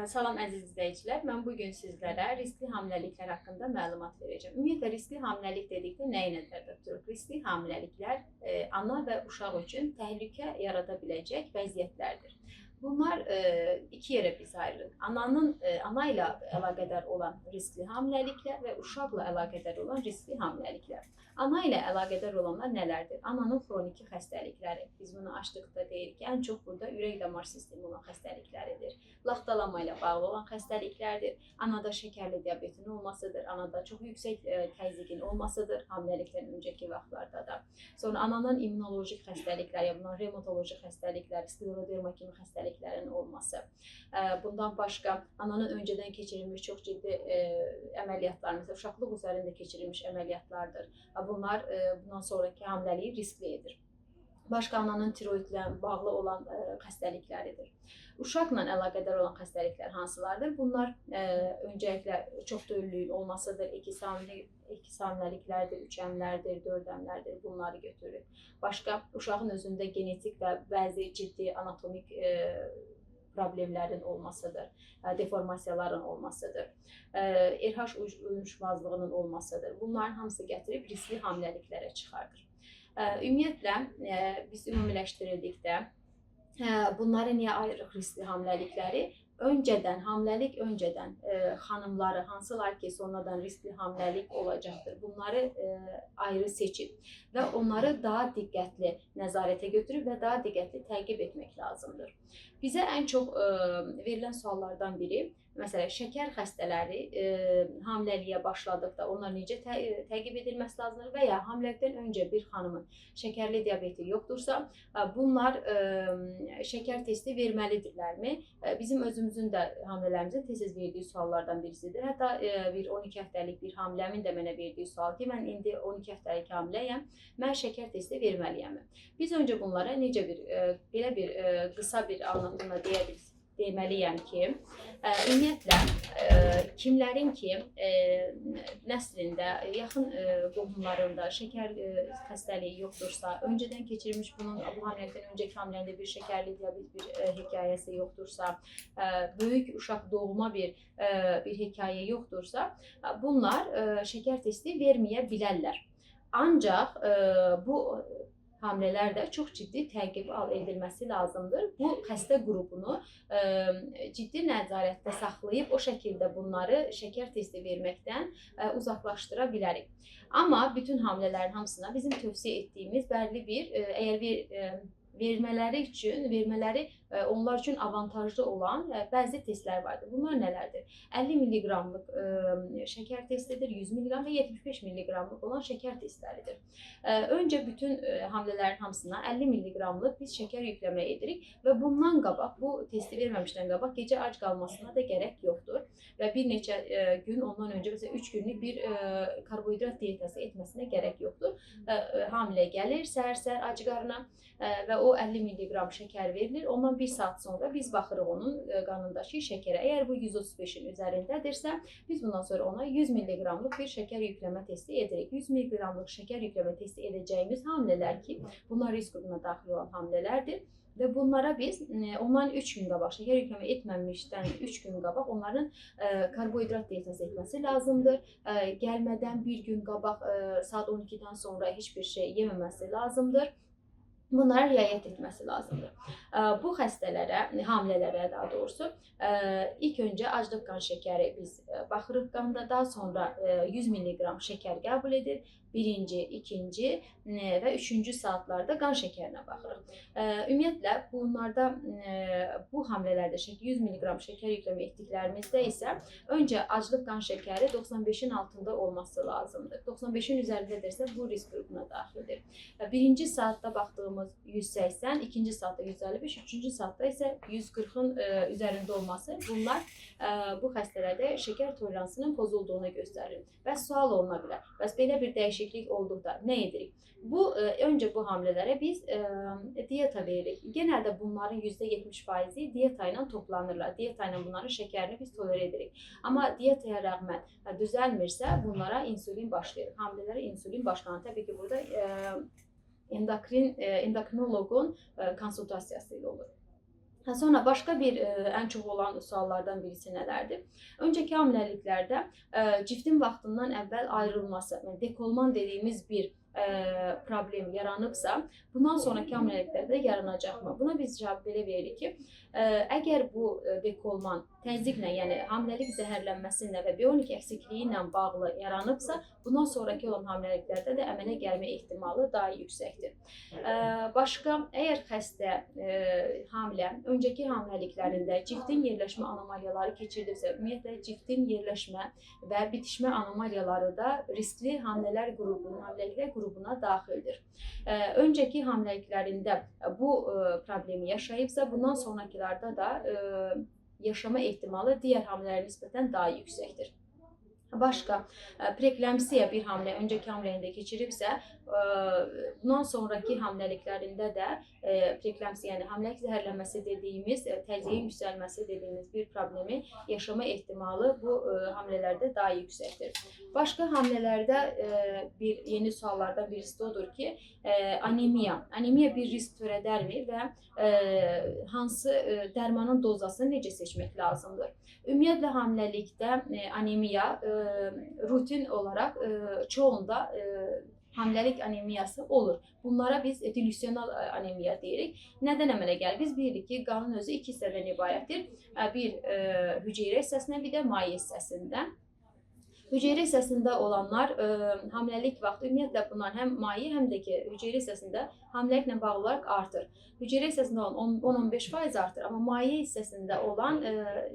Salam əziz izləyicilər. Mən bugün sizlərə riskli hamiləliklər haqqında məlumat verəcəm. Ümumiyyətlə riskli hamiləlik dedikdə nəyi nəzərdə tuturuq? Riskli hamiləliklər ana və uşaq üçün təhlükə yarada biləcək vəziyyətlərdir. Bunlar iki yerə biz ayırırıq. Ana ilə əlaqədar olan riskli hamiləliklər və uşaqla əlaqədar olan riskli hamiləliklər. Ana ilə əlaqədar olanlar nələrdir? Ananın xroniki xəstəlikləri. Biz bunu açdıqda deyirik ki, ən çox burada ürək-damar sistemi olan xəstəlikləridir. Laxtalama ilə bağlı olan xəstəliklərdir. Anada şəkərli diabetin olmasıdır. Anada çox yüksək təzyiqin olmasıdır hamiləlikdən öncəki vaxtlarda da. Sonra ananın immunolojik xəstəlikləri, bunlar revmatoloji xəstəliklər, skleroderma kimi xəstəliklərin olması. Bundan başqa ananın öncədən keçirilmiş çox ciddi əməliyyatlar, məsələn, uşaqlıq üzərində keçirilmiş əməliyyatlardır. Bunlar bundan sonraki hamiləliyi riskli edir. Başqa ananın tiroidlə bağlı olan xəstəlikləridir. Uşaqla əlaqədar olan xəstəliklər hansılardır? Bunlar öncəliklə çoxdöylülüyün olmasıdır, ikizhamiləliklərdir, üçəmlərdir, dördəmlərdir, bunları götürürük. Başqa uşağın özündə genetik və bəzi ciddi anatomik problemlərin olmasıdır, deformasiyaların olmasıdır, RH uyuşmazlığının olmasıdır. Bunların hamısı gətirib riskli hamiləliklərə çıxardır. Ümumiyyətlə, biz ümumiləşdirildikdə bunları niyə ayırırıq riskli hamiləlikləri? Hamiləlik öncədən xanımları, hansılar ki, sonradan riskli hamiləlik olacaqdır, bunları ayrı seçib və onları daha diqqətli nəzarətə götürüb və daha diqqətli təqib etmək lazımdır. Bizə ən çox verilən suallardan biri, məsələn, şəkər xəstələri hamiləliyə başladıqda onlar necə təqib edilməsi lazımdır və ya hamiləlikdən öncə bir xanımın şəkərli diabeti yoxdursa, bunlar şəkər testi verməlidirlərmi? Bizim özümüzün də hamilələrimizin tez-tez verdiyi suallardan birisidir. Hətta bir 12 həftəlik bir hamiləmin də mənə verdiyi sual ki, mən indi 12 həftəlik hamiləyəm, mən şəkər testi verməliyəmi? Biz öncə bunlara necə belə bir qısa bir anlatımla deməliyəm ki, ümumiyyətlə, kimlərin ki, nəslində, yaxın qohumlarında şəkər xəstəliyi yoxdursa, öncədən keçirilmiş bu hamiləlikdən öncəki hamiləndə bir şəkərli diabet bir hekayəsi yoxdursa, böyük uşaq doğma bir hekayə yoxdursa, bunlar şəkər testi verməyə bilərlər. Ancaq bu hamilələr də çox ciddi təqib edilməsi lazımdır. Bu xəstə qrupunu ciddi nəzarətdə saxlayıb o şəkildə bunları şəkər testi verməkdən uzaqlaşdıra bilərik. Amma bütün hamilələrin hamısına bizim tövsiyə etdiyimiz bəlli bir, əgər vermələri onlar üçün avantajlı olan bəzi testlər vardır. Bunlar nələrdir? 50 mg-lıq şəkər testidir, 100 mg və 75 mg-lıq olan şəkər testləridir. Öncə bütün hamilələrin hamısına 50 mg-lıq biz şəkər yükləmə edirik və bundan qabaq, bu testi verməmişdən qabaq gecə ac qalmasına da gərək yoxdur və bir neçə gün ondan öncə, məsələn 3 günlük bir karbohidrat diyetası etməsinə gərək yoxdur. Hamilə gəlir səhər-səhər ac qarına və o 50 mg şəkər verilir. Ondan bir saat sonra biz baxırıq onun qanındakı şəkərə. Əgər bu 135-in üzərindədirsə, biz bundan sonra ona 100 mg-lıq bir şəkər yükləmə testi edirik. 100 mg-lıq şəkər yükləmə testi edəcəyimiz hamilələr ki, bunlar risk qrupuna daxil olan hamilələrdir. Və bunlara biz ondan 3 gün qabaq, şəkər yükləmə etməmişdən 3 gün qabaq onların karbohidrat diyetası etməsi lazımdır. Gəlmədən bir gün qabaq saat 12-dən sonra heç bir şey yeməməsi lazımdır. Bunlara riayət etməsi lazımdır. Bu xəstələrə, hamilələrə daha doğrusu, ilk öncə aclıq qan şəkəri biz baxırıq qanda, daha sonra 100 mg şəkər qəbul edir. Birinci, ikinci və üçüncü saatlarda qan şəkərinə baxırıq. Ümumiyyətlə, bunlarda, bu hamilələrdə 100 mg şəkər yükləmə etdiklərimizdə isə öncə aclıq qan şəkəri 95-in altında olması lazımdır. 95-in üzərindədirsə, bu risk qrupuna daxildir. Birinci saatda baxdığımız 180, ikinci saatda 155, üçüncü saatda isə 140-ın üzərində olması, bunlar bu xəstələrdə şəkər toleransının pozulduğunu göstərir. Və sual oluna bilər, bəs belə bir dəyişiklik olduqda nə edirik? Öncə bu hamilələrə biz diyeta veririk. Genəldə bunların %70%-i diyeta ilə toplanırlar. Diyeta ilə bunların şəkərini biz tolerə edirik. Amma diyetaya rəğmən düzəlmirsə, bunlara insulin başlayır. Hamilələrə insulin başlanır. Təbii ki, burada endokrinoloqun konsultasiyası ilə olur. Sonra başqa bir ən çox olan suallardan birisi nələrdir? Öncəki hamiləliklərdə ciftin vaxtından əvvəl ayrılması, yəni dekolman dediyimiz bir problem yaranıbsa, bundan sonraki hamiləliklərdə yaranacaqmı? Buna biz cavab belə veririk ki, əgər bu dekolman təzyiqlə, yəni hamiləlik zəhərlənməsi və B12 əksikliyi ilə bağlı yaranıbsa, bundan sonraki olan hamiləliklərdə də əmələ gəlmə ehtimalı daha yüksəkdir. Başqa, əgər xəstə hamilə öncəki hamiləliklərində ciftin yerləşmə anomaliyaları keçirdibsə, ümumiyyətlə ciftin yerləşmə və bitişmə anomaliyaları da riskli hamilələr qrubuna, hamiləliklər qrubuna daxildir. Öncəki hamiləliklərində bu problemi yaşayıbsa, bundan sonrakılarda da yaşama ehtimalı digər hamilələrə nisbətən daha yüksəkdir. Başqa, preeklemsiya bir hamilə öncəki hamiləliyində keçiribsə, bundan sonraki hamiləliklərində də preeklemsiya, yəni hamiləlik zəhərlənməsi dediyimiz, təzyiqin yüksəlməsi dediyimiz bir problemi yaşama ehtimalı bu hamilələrdə daha yüksəkdir. Başqa hamilələrdə bir yeni suallardan birisi də odur ki, anemiya. Anemiya bir risk törədərmi və hansı dərmanın dozasını necə seçmək lazımdır? Ümumiyyətlə hamiləlikdə anemiya rutin olaraq çoğunda hamiləlik anemiyası olur. Bunlara biz dilüsional anemiya deyirik. Nədən əmələ gəlir? Biz bilirik ki, qanın özü iki hissədən ibarətdir. Bir hüceyrə hissəsindən, bir də maye hissəsindən. Hüceyrə hissəsində olanlar hamiləlik vaxtı ümumiyyətlə bunlar həm maye, həm də ki, hüceyrə hissəsində hamiləliklə bağlı olaraq artır. Hüceyrə hissəsində olan 10-15% artır, amma maye hissəsində olan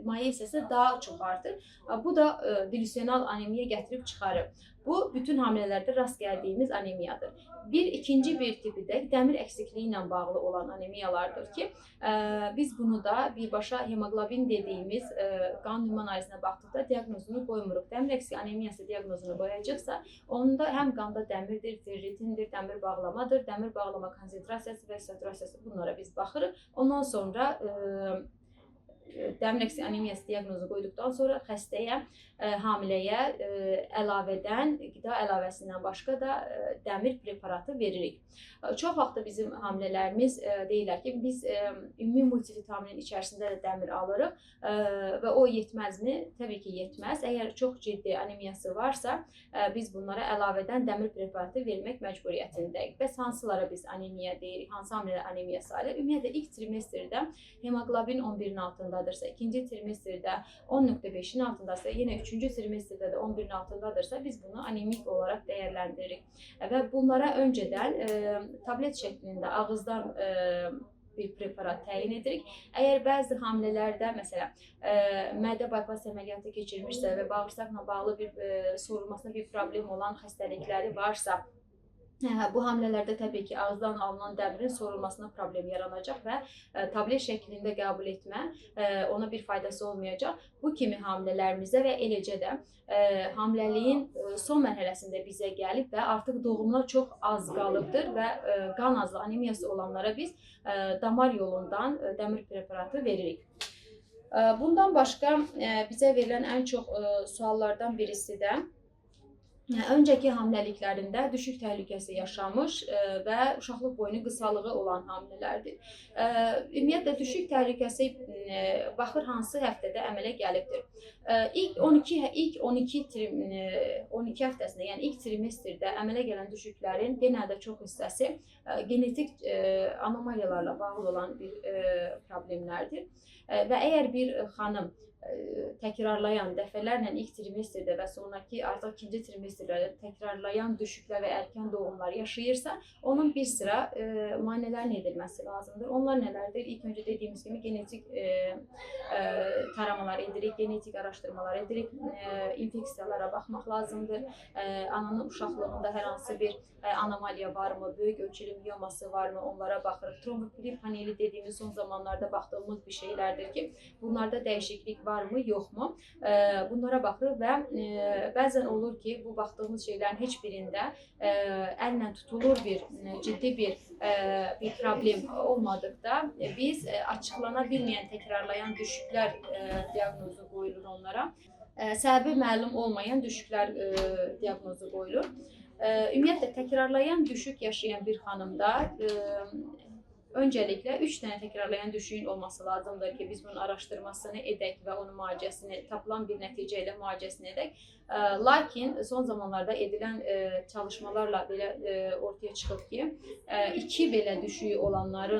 maye hissəsi daha çox artır. Bu da dilüsional anemiya gətirib çıxarır. Bu, bütün hamilələrdə rast gəldiyimiz anemiyadır. İkinci bir tipi də dəmir əksikliyi ilə bağlı olan anemiyalardır ki, biz bunu da birbaşa hemoglobin dediyimiz qan ümumi analizinə baxdıqda diaqnozunu qoymuruq. Dəmir əksik anemiyası diaqnozunu qoyacaqsa, onun da həm qanda dəmirdir, ferritindir, dəmir bağlamadır, dəmir bağlama konsentrasiyası və saturasiyası, bunlara biz baxırıq. Ondan sonra dəmir əksik anemiyası diaqnozu qoyduqdan sonra xəstəyə, hamiləyə əlavədən, qida əlavəsindən başqa da dəmir preparatı veririk. Çox vaxt da bizim hamilələrimiz deyirlər ki, biz ümumi multivitaminin içərisində də dəmir alırıq və o yetməzmi? Təbii ki, yetməz. Əgər çox ciddi anemiyası varsa, biz bunlara əlavədən dəmir preparatı vermək məcburiyyətindəyik. Bəs hansılara biz anemiya deyirik, hansı hamilələr anemiya sayılır? Ümumiyyətlə, ilk trimestrdə hemoglobin 11-in altındadırsa, ikinci trimestrdə 10.5-in altındadırsa, yenə üçüncü trimestrdə də 11-in altındadırsa, biz bunu anemik olaraq dəyərləndiririk. Və bunlara öncədən tablet şəklində ağızdan bir preparat təyin edirik. Əgər bəzi hamilələrdə, məsələn, mədə bypass əməliyyatı keçirmişsə və bağırsaqla bağlı bir sorulmasına bir problem olan xəstəlikləri varsa, bu hamilələrdə təbii ki, ağızdan alınan dəmirin sorulmasına problem yaranacaq və tablet şəklində qəbul etmə ona bir faydası olmayacaq. Bu kimi hamilələrimizdə və eləcə də hamiləliyin son mərhələsində bizə gəlib və artıq doğumuna çox az qalıbdır və qan azlığı anemiyası olanlara biz damar yolundan dəmir preparatı veririk. Bundan başqa bizə verilən ən çox suallardan birisi də öncəki hamiləliklərində düşük təhlükəsi yaşamış və uşaqlıq boyunu qısalığı olan hamilələrdir. Ümumiyyətlə, düşük təhlükəsi baxır hansı həftədə əmələ gəlibdir. İlk 12 həftəsində, yəni ilk trimestrdə əmələ gələn düşüklərin genəldə çox hissəsi genetik anomaliyalarla bağlı olan bir problemlərdir. Və əgər bir xanım təkrarlayan, dəfələrlə ilk trimestrdə və sonraki artıq ikinci trimestrlərdə təkrarlayan düşüklər və erkən doğumlar yaşayırsa, onun bir sıra müayinələrin edilməsi lazımdır. Onlar nələrdir? İlk öncə dediyimiz kimi genetik taramalar edirik, genetik araşdırmalar edirik, infeksiyalara baxmaq lazımdır. Ananın uşaqlığında hər hansı bir anomaliya varmı, böyük ölçülü miyoması varmı, onlara baxırıq. Trombofilik paneli dediyimiz son zamanlarda baxdığımız bir şeylərdir ki, bunlarda dəyişiklik varmı, yoxmu? Bunlara baxırıq və bəzən olur ki, bu baxdığımız şeylərin heç birində əllə tutulur ciddi bir problem olmadıqda biz açıqlana bilməyən təkrarlayan düşüklər diaqnozu qoyulur onlara. Səbəbi məlum olmayan düşüklər diaqnozu qoyulur. Ümumiyyətlə, təkrarlayan düşük yaşayan bir xanımda Öncəliklə 3 dənə təkrarlayan düşüyün olması lazımdır ki, biz bunun araşdırmasını edək və onun müalicəsini, tapılan bir nəticə ilə müalicəsini edək. Lakin son zamanlarda edilən çalışmalarla belə ortaya çıxıb ki, 2 belə düşüyü olanlar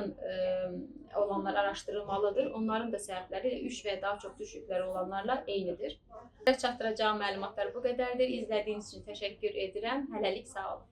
araşdırılmalıdır. Onların da səbəbləri 3 və ya daha çox düşükləri olanlarla eynidir. Çatdıracağım məlumatlar bu qədərdir. İzlədiyiniz üçün təşəkkür edirəm. Hələlik sağ olun.